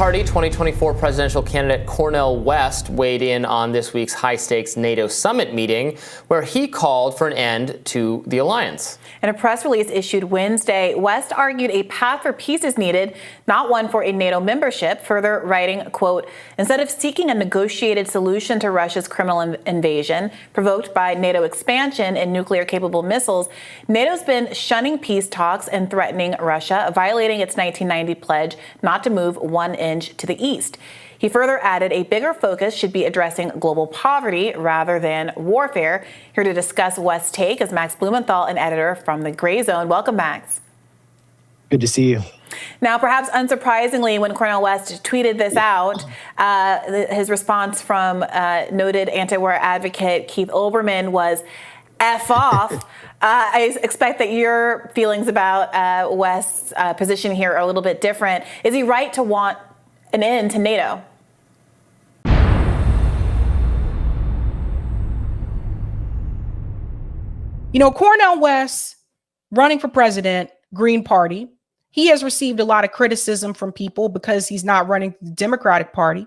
Party 2024 presidential candidate Cornel West weighed in on this week's high-stakes NATO summit meeting, where he called for an end to the alliance. In a press release issued Wednesday, West argued a path for peace is needed, not one for a NATO membership, further writing, quote, instead of seeking a negotiated solution to Russia's criminal invasion provoked by NATO expansion and nuclear-capable missiles, NATO's been shunning peace talks and threatening Russia, violating its 1990 pledge not to move 1 inch to the east. He further added a bigger focus should be addressing global poverty rather than warfare. Here to discuss West's take is Max Blumenthal, an editor from The Gray Zone. Welcome, Max. Good to see you. Now, perhaps unsurprisingly, when Cornel West tweeted this out, his response from noted anti-war advocate Keith Olbermann was F off. I expect that your feelings about West's position here are a little bit different. Is he right to want an end to NATO? You know, Cornel West, running for president, Green Party, he has received a lot of criticism from people because he's not running the Democratic Party.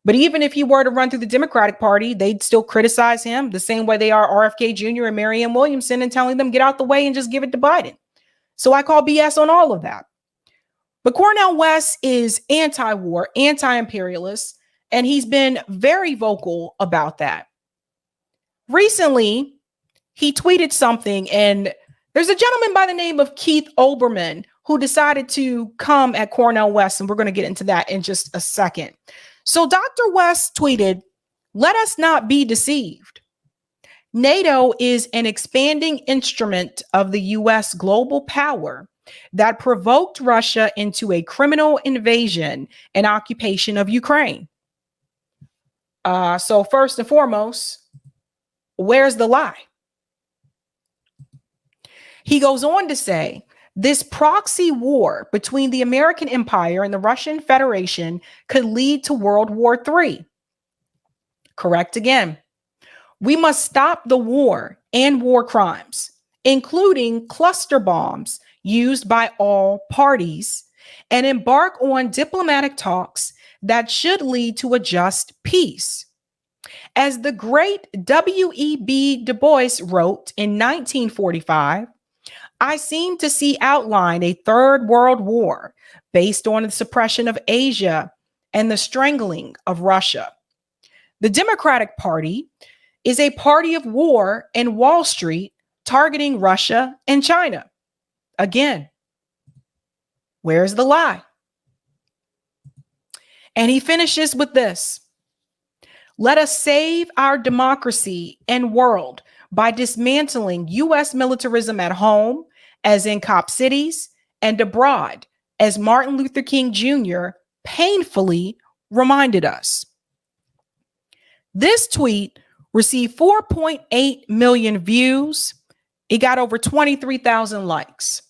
But even if he were to run through the Democratic Party, they'd still criticize him the same way they are RFK Jr. and Marianne Williamson and telling them get out the way and just give it to Biden. So I call BS on all of that. But Cornel West is anti-war, anti-imperialist, and he's been very vocal about that. Recently, he tweeted something, and there's a gentleman by the name of Keith Olbermann who decided to come at Cornel West, and we're going to get into that in just a second. So Dr. West tweeted, "Let us not be deceived. NATO is an expanding instrument of the U.S. global power that provoked Russia into a criminal invasion and occupation of Ukraine." So first and foremost, where's the lie? He goes on to say, this proxy war between the American empire and the Russian Federation could lead to World War III. Correct again. We must stop the war and war crimes, including cluster bombs used by all parties, and embark on diplomatic talks that should lead to a just peace. As the great W.E.B. Du Bois wrote in 1945, I seem to see outlined a third world war based on the suppression of Asia and the strangling of Russia. The Democratic Party is a party of war and Wall Street targeting Russia and China. Again, where's the lie? And he finishes with this. Let us save our democracy and world by dismantling U.S. militarism at home, as in cop cities, and abroad, as Martin Luther King Jr. painfully reminded us. This tweet received 4.8 million views. It got over 23,000 likes.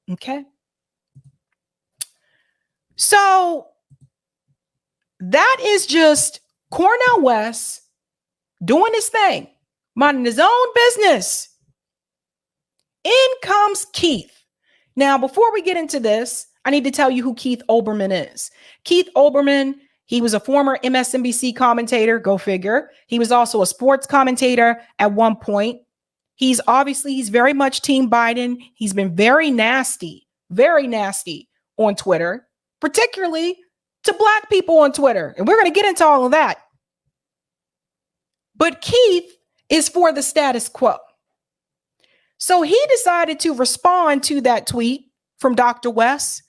Okay. So that is just Cornel West doing his thing, minding his own business. In comes Keith. Now, before we get into this, I need to tell you who Keith Olbermann is. Keith Olbermann, he was a former MSNBC commentator, go figure. He was also a sports commentator at one point. He's very much Team Biden. He's been very nasty on Twitter, particularly to Black people on Twitter. And we're going to get into all of that. But Keith is for the status quo. So he decided to respond to that tweet from Dr. West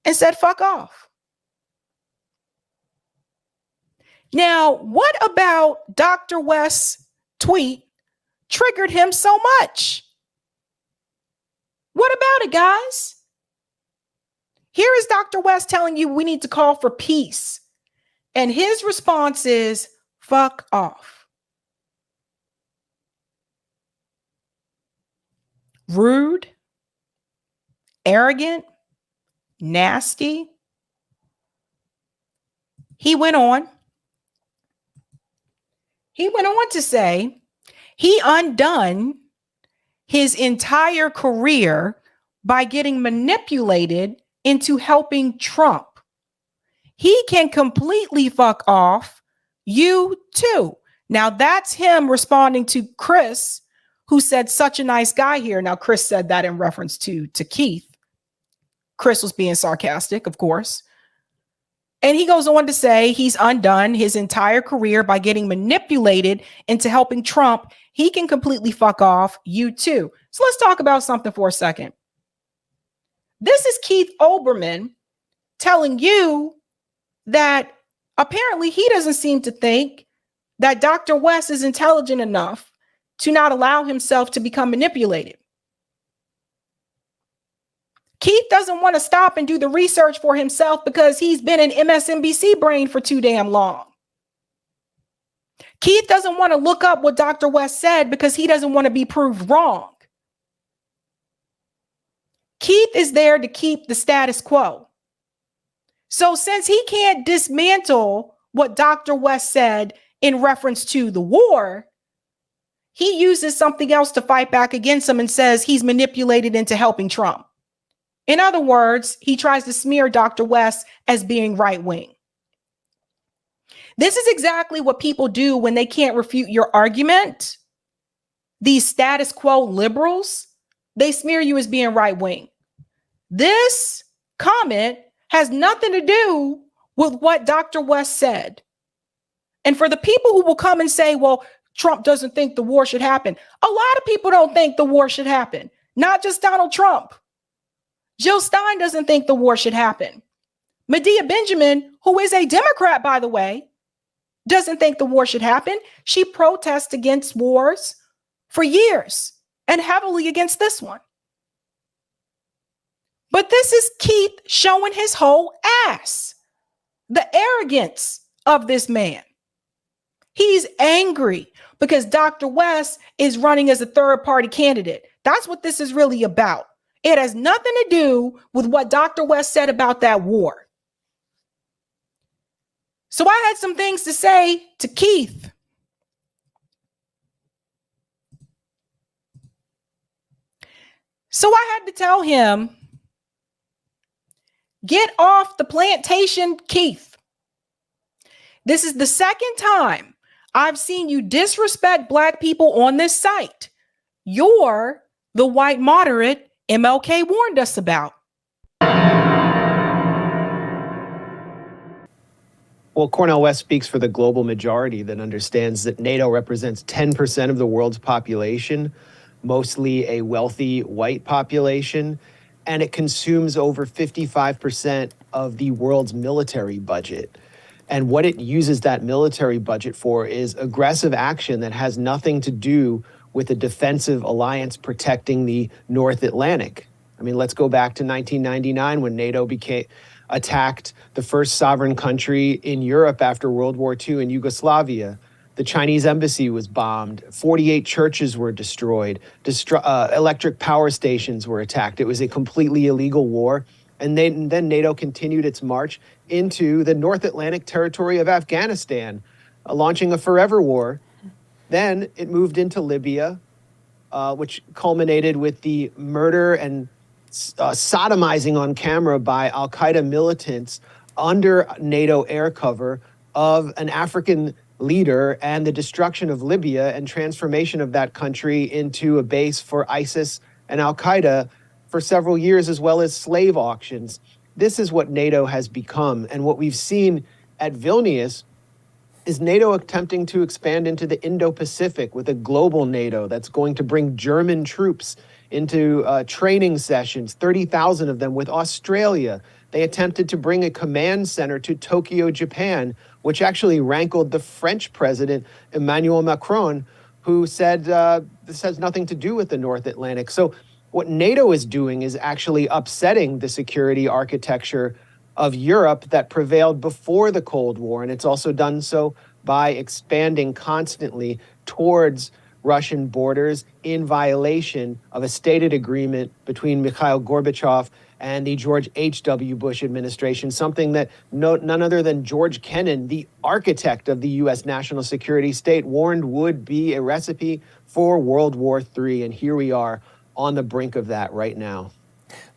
and said, fuck off. Now, what about Dr. West's tweet triggered him so much? What about it, guys? Here is Dr. West telling you we need to call for peace. And his response is, fuck off. Rude, arrogant, nasty. He went on to say he undone his entire career by getting manipulated into helping Trump. he can completely fuck off you too. Now that's him responding to Chris, who said such a nice guy here. Now Chris said that in reference to Keith. Chris was being sarcastic, of course. And he goes on to say he's undone his entire career by getting manipulated into helping Trump. He can completely fuck off you too. So let's talk about something for a second. This is Keith Olbermann telling you that apparently he doesn't seem to think that Dr. West is intelligent enough to not allow himself to become manipulated. Keith doesn't want to stop and do the research for himself because he's been an MSNBC brain for too damn long. Keith doesn't want to look up what Dr. West said because he doesn't want to be proved wrong. Keith is there to keep the status quo. So since he can't dismantle what Dr. West said in reference to the war, he uses something else to fight back against him and says he's manipulated into helping Trump. In other words, he tries to smear Dr. West as being right wing. This is exactly what people do when they can't refute your argument. These status quo liberals, they smear you as being right wing. This comment has nothing to do with what Dr. West said. And for the people who will come and say, well, Trump doesn't think the war should happen. A lot of people don't think the war should happen, not just Donald Trump. Jill Stein doesn't think the war should happen. Medea Benjamin, who is a Democrat, by the way, doesn't think the war should happen. She protests against wars for years and heavily against this one. But this is Keith showing his whole ass. The arrogance of this man. He's angry because Dr. West is running as a third-party candidate. That's what this is really about. It has nothing to do with what Dr. West said about that war. So I had some things to say to Keith. So I had to tell him, get off the plantation, Keith. This is the second time I've seen you disrespect Black people on this site. You're the white moderate MLK warned us about. Well, Cornel West speaks for the global majority that understands that NATO represents 10% of the world's population, mostly a wealthy white population, and it consumes over 55% of the world's military budget. And what it uses that military budget for is aggressive action that has nothing to do with a defensive alliance protecting the North Atlantic. I mean, let's go back to 1999 when NATO attacked the first sovereign country in Europe after World War II in Yugoslavia. The Chinese embassy was bombed. 48 churches were destroyed. Electric power stations were attacked. It was a completely illegal war. And then NATO continued its march into the North Atlantic territory of Afghanistan, launching a forever war. Then it moved into Libya, which culminated with the murder and sodomizing on camera by al-Qaeda militants under NATO air cover of an African leader, and the destruction of Libya and transformation of that country into a base for ISIS and al-Qaeda for several years, as well as slave auctions. This is what NATO has become. And what we've seen at Vilnius is NATO attempting to expand into the Indo-Pacific with a global NATO that's going to bring German troops into training sessions, 30,000 of them with Australia. They attempted to bring a command center to Tokyo, Japan, which actually rankled the French president, Emmanuel Macron, who said this has nothing to do with the North Atlantic. So what NATO is doing is actually upsetting the security architecture of Europe that prevailed before the Cold War. And it's also done so by expanding constantly towards Russian borders in violation of a stated agreement between Mikhail Gorbachev and the George H.W. Bush administration, something that none other than George Kennan, the architect of the U.S. national security state, warned would be a recipe for World War III. And here we are on the brink of that right now.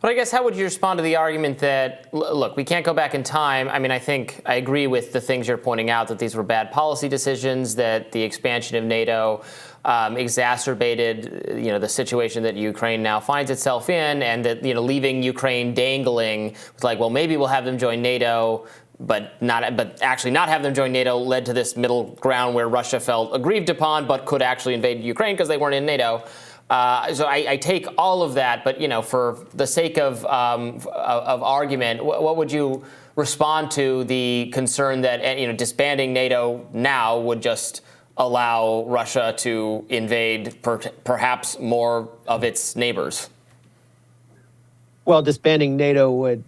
But I guess how would you respond to the argument that, look, we can't go back in time? I mean, I think I agree with the things you're pointing out, that these were bad policy decisions, that the expansion of NATO exacerbated, the situation that Ukraine now finds itself in, and that, leaving Ukraine dangling with like, well, maybe we'll have them join NATO, but actually not have them join NATO led to this middle ground where Russia felt aggrieved upon, but could actually invade Ukraine because they weren't in NATO. So I take all of that, but for the sake of argument, what would you respond to the concern that disbanding NATO now would just allow Russia to invade perhaps more of its neighbors? Well, disbanding NATO would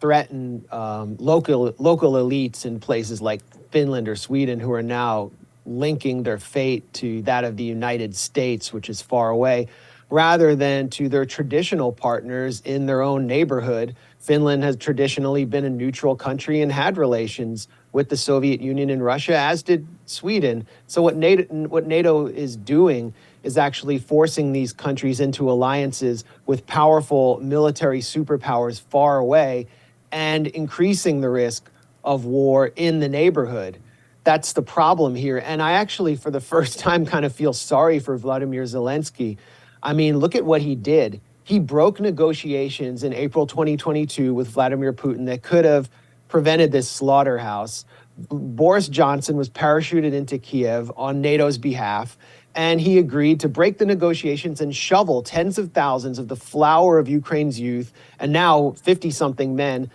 threaten local elites in places like Finland or Sweden, who are now linking their fate to that of the United States, which is far away, rather than to their traditional partners in their own neighborhood. Finland has traditionally been a neutral country and had relations with the Soviet Union and Russia, as did Sweden. So what NATO is doing is actually forcing these countries into alliances with powerful military superpowers far away and increasing the risk of war in the neighborhood. That's the problem here. And I actually, for the first time, kind of feel sorry for Vladimir Zelensky. I mean, look at what he did. He broke negotiations in April 2022 with Vladimir Putin that could have prevented this slaughterhouse. Boris Johnson was parachuted into Kiev on NATO's behalf, and he agreed to break the negotiations and shovel tens of thousands of the flower of Ukraine's youth, and now 50-something men,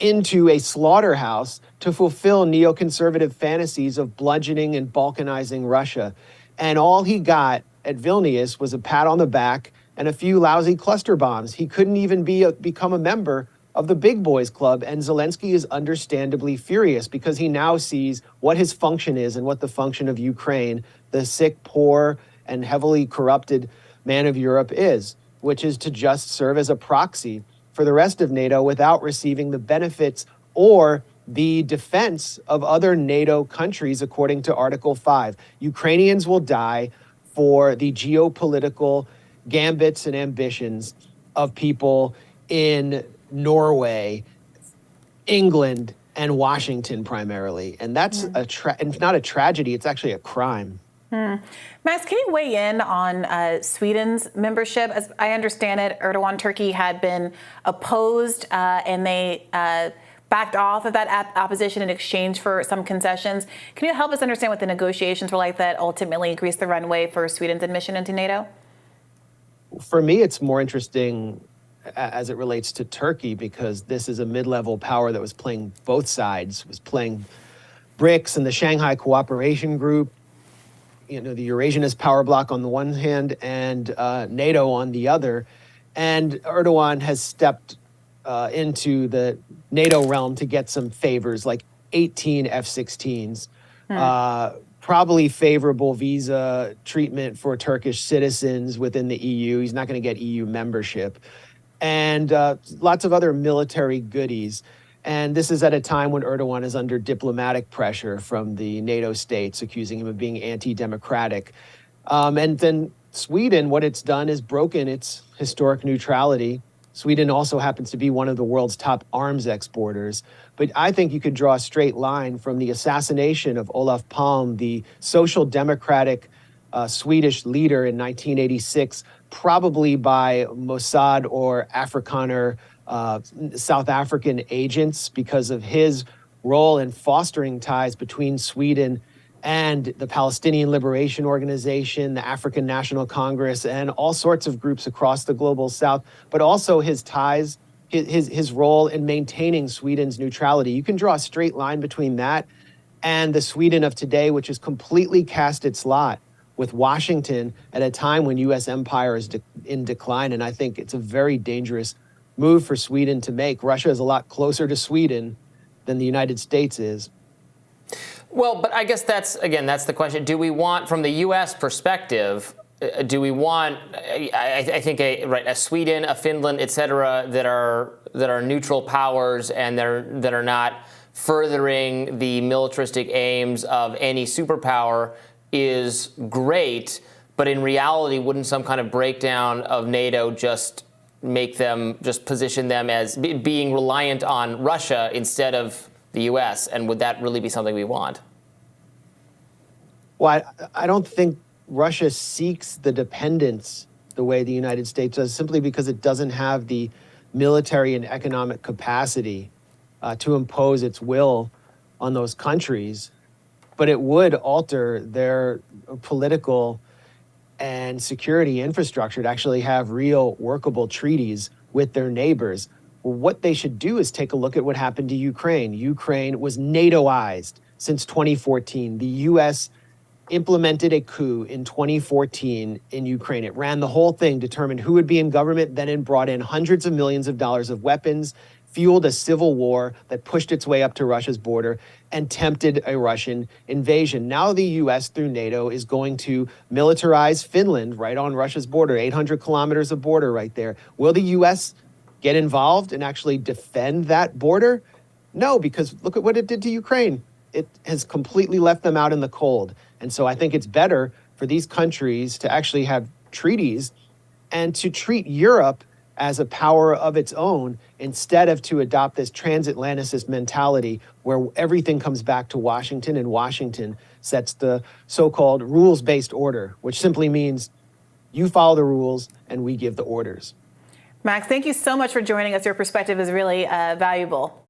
into a slaughterhouse to fulfill neoconservative fantasies of bludgeoning and balkanizing Russia. And all he got at Vilnius was a pat on the back and a few lousy cluster bombs. He couldn't even become a member of the big boys club. And Zelensky is understandably furious because he now sees what his function is and what the function of Ukraine, the sick, poor, and heavily corrupted man of Europe is, which is to just serve as a proxy for the rest of NATO without receiving the benefits or the defense of other NATO countries, according to Article 5. Ukrainians will die for the geopolitical gambits and ambitions of people in Norway, England, and Washington primarily. And that's it's not a tragedy, it's actually a crime. Max, can you weigh in on Sweden's membership? As I understand it, Erdogan Turkey had been opposed and they backed off of that opposition in exchange for some concessions. Can you help us understand what the negotiations were like that ultimately greased the runway for Sweden's admission into NATO? For me, it's more interesting as it relates to Turkey, because this is a mid-level power that was playing both sides, was playing BRICS and the Shanghai Cooperation Group, the Eurasianist power bloc on the one hand and NATO on the other. And Erdogan has stepped into the NATO realm to get some favors, like 18 F-16s, probably favorable visa treatment for Turkish citizens within the EU. He's not going to get EU membership. And lots of other military goodies. And this is at a time when Erdogan is under diplomatic pressure from the NATO states, accusing him of being anti-democratic. And then Sweden, what it's done is broken its historic neutrality. Sweden also happens to be one of the world's top arms exporters. But I think you could draw a straight line from the assassination of Olof Palme, the social democratic Swedish leader in 1986, probably by Mossad or Afrikaner South African agents, because of his role in fostering ties between Sweden and the Palestinian Liberation Organization, the African National Congress, and all sorts of groups across the global South, but also his ties, his role in maintaining Sweden's neutrality. You can draw a straight line between that and the Sweden of today, which has completely cast its lot with Washington at a time when U.S. empire is in decline. And I think it's a very dangerous move for Sweden to make. Russia is a lot closer to Sweden than the United States is. Well, but I guess that's the question. Do we want, from the U.S. perspective, do we want, I think, a Sweden, a Finland, et cetera, that are neutral powers and that are not furthering the militaristic aims of any superpower is great, but in reality, wouldn't some kind of breakdown of NATO just make them, just position them as being reliant on Russia instead of the U.S.? And would that really be something we want? Well, I don't think Russia seeks the dependence the way the United States does, simply because it doesn't have the military and economic capacity to impose its will on those countries. But it would alter their political and security infrastructure to actually have real workable treaties with their neighbors. Well, what they should do is take a look at what happened to Ukraine. Ukraine was NATOized since 2014. The U.S. implemented a coup in 2014 in Ukraine. It ran the whole thing, determined who would be in government, then it brought in hundreds of millions of dollars of weapons, fueled a civil war that pushed its way up to Russia's border and tempted a Russian invasion. Now the U.S. through NATO is going to militarize Finland right on Russia's border, 800 kilometers of border right there. Will the U.S. get involved and actually defend that border? No, because look at what it did to Ukraine. It has completely left them out in the cold. And so I think it's better for these countries to actually have treaties and to treat Europe as a power of its own, instead of to adopt this transatlanticist mentality where everything comes back to Washington, and Washington sets the so-called rules-based order, which simply means you follow the rules and we give the orders. Max, thank you so much for joining us. Your perspective is really valuable.